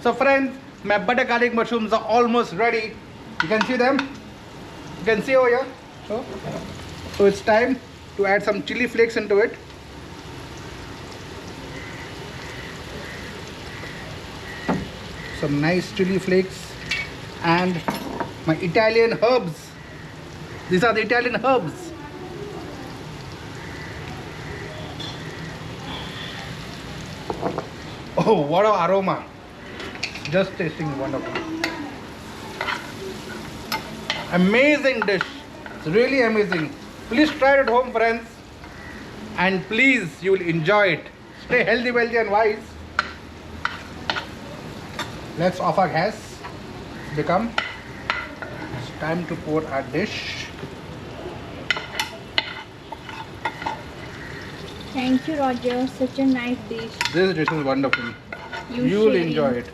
So friends, my butter garlic mushrooms are almost ready. You can see them. You can see over here. So it's time to add some chili flakes into it. Some nice chili flakes and my Italian herbs. These are the Italian herbs. Oh, what an aroma! Just tasting wonderful. Amazing dish. It's really amazing. Please try it at home, friends. And please, you will enjoy it. Stay healthy, wealthy and wise. Let's off our gas. It's time to pour our dish. Thank you, Roger. Such a nice dish. This dish is wonderful. You'll enjoy it.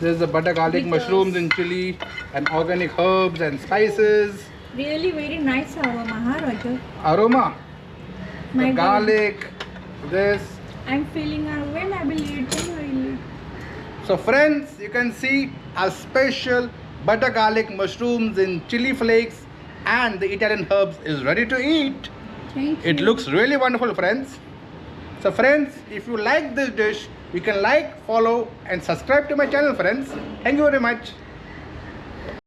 There's the butter garlic mushrooms and chili and organic herbs and spices. Really very nice aroma, huh, Roger? Aroma. My The garlic. This. I'm feeling when I will eat, then I will eat. So friends, you can see our special butter garlic mushrooms in chili flakes and the Italian herbs is ready to eat. Thank you. It looks really wonderful, friends. So friends, if you like this dish, you can like, follow and subscribe to my channel, friends. Thank you very much.